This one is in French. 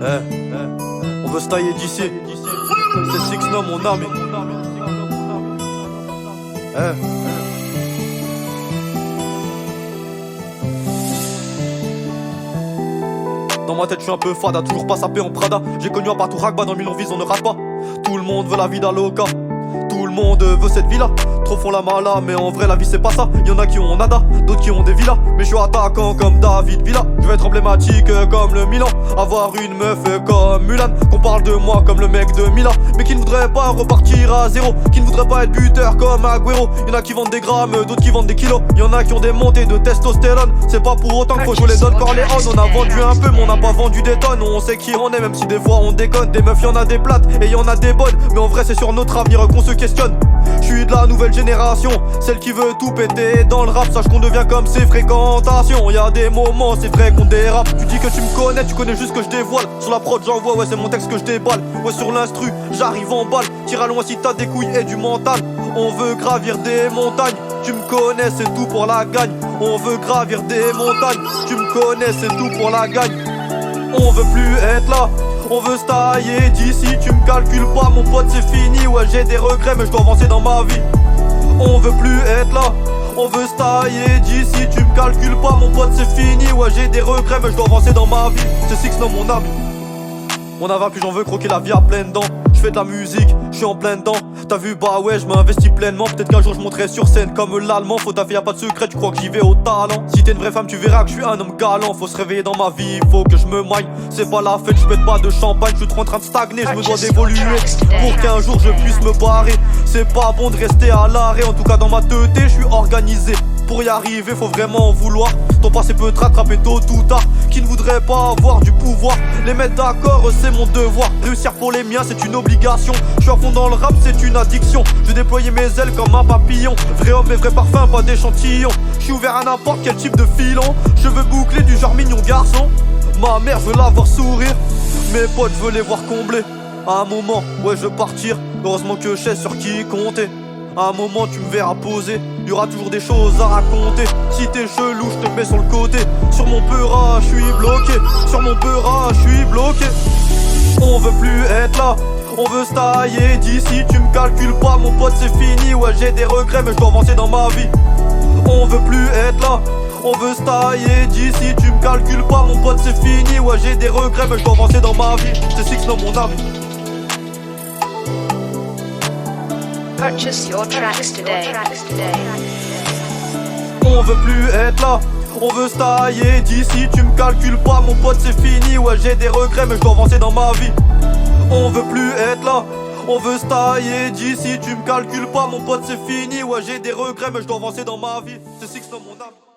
On veut se tailler d'ici. C'est Six No mon ami. Dans ma tête je suis un peu fada, toujours pas sapé en Prada. J'ai connu un partout Ragba, dans le Milan vise on ne rate pas. Tout le monde veut la vie d'Aloca, tout le monde veut cette villa. Trop font la mala, mais en vrai la vie c'est pas ça. Y'en a qui ont nada, d'autres qui ont des villas. Mais je suis attaquant comme David Villa. Je vais être emblématique comme le Milan. Avoir une meuf comme Mulan. Qu'on parle de moi comme le mec de Milan. Mais qui ne voudrait pas repartir à zéro. Qui ne voudrait pas être buteur comme Agüero. Y'en a qui vendent des grammes, d'autres qui vendent des kilos. Y'en a qui ont des montées de testostérone. C'est pas pour autant qu'il faut jouer les Don Corleone. On a vendu un peu mais on n'a pas vendu des tonnes. On sait qui on est même si des fois on déconne. Des meufs y'en a des plates et y'en a des bonnes. Mais en vrai c'est sur notre avenir qu'on se questionne. Je suis de la nouvelle génération, celle qui veut tout péter dans le rap. Sache qu'on devient comme ses fréquentations. Y'a des moments c'est vrai qu'on dérape. Tu dis que tu me connais, tu connais juste que je dévoile. Sur la prod j'envoie, ouais c'est mon texte que je déballe. Ouais sur l'instru, j'arrive en balle. Tire à loin si t'as des couilles et du mental. On veut gravir des montagnes. Tu me connais, c'est tout pour la gagne. On veut gravir des montagnes. Tu me connais, c'est tout pour la gagne. On veut plus être là, on veut se tailler d'ici. Tu me calcules pas mon pote c'est fini. Ouais j'ai des regrets mais je dois avancer dans ma vie. On veut plus être là, on veut se tailler d'ici. Tu me calcules pas mon pote c'est fini. Ouais j'ai des regrets mais je dois avancer dans ma vie. C'est Six No mon ami. On a 20 puis j'en veux croquer la vie à pleines dents. Je fais de la musique, je suis en plein dedans. T'as vu bah ouais je m'investis pleinement. Peut-être qu'un jour je monterai sur scène comme l'allemand. Faut taffer y'a pas de secret, tu crois que j'y vais au talent. Si t'es une vraie femme tu verras que je suis un homme galant. Faut se réveiller dans ma vie, faut que je me maille. C'est pas la fête, je pète pas de champagne. Je suis trop en train de stagner, je me dois d'évoluer. Pour qu'un jour je puisse me barrer. C'est pas bon de rester à l'arrêt. En tout cas dans ma teuté je suis organisé. Pour y arriver faut vraiment en vouloir. Ton passé peut te rattraper tôt ou tard. Qui ne voudrait pas avoir du pouvoir. Les mettre d'accord c'est mon devoir. Réussir pour les miens c'est une obligation. Je suis à fond dans le rap c'est une addiction. Je vais déployer mes ailes comme un papillon. Vrai homme et vrai parfum pas d'échantillon. Je suis ouvert à n'importe quel type de filon. Cheveux bouclés du genre mignon garçon. Ma mère veut la voir sourire. Mes potes je veux les voir combler. À un moment ouais je veux partir. Heureusement que je sais sur qui compter. À un moment tu me verras poser. Y'aura toujours des choses à raconter. Si t'es chelou je te mets sur le côté. Sur mon peura je suis bloqué. Sur mon peura je suis bloqué. On veut plus être là, on veut se tailler d'ici. Tu me calcules pas mon pote c'est fini. Ouais j'ai des regrets mais je dois avancer dans ma vie. On veut plus être là, on veut se tailler d'ici. Tu me calcules pas mon pote c'est fini. Ouais j'ai des regrets mais je dois avancer dans ma vie. C'est Six No mon ami. Purchase your tracks today. On veut plus être là, on veut se tailler d'ici. Tu me calcules pas mon pote c'est fini. Ouais j'ai des regrets mais je dois avancer dans ma vie. On veut plus être là, on veut se tailler d'ici. Tu me calcules pas mon pote c'est fini. Ouais j'ai des regrets mais je dois avancer dans ma vie. C'est Six No mon ami.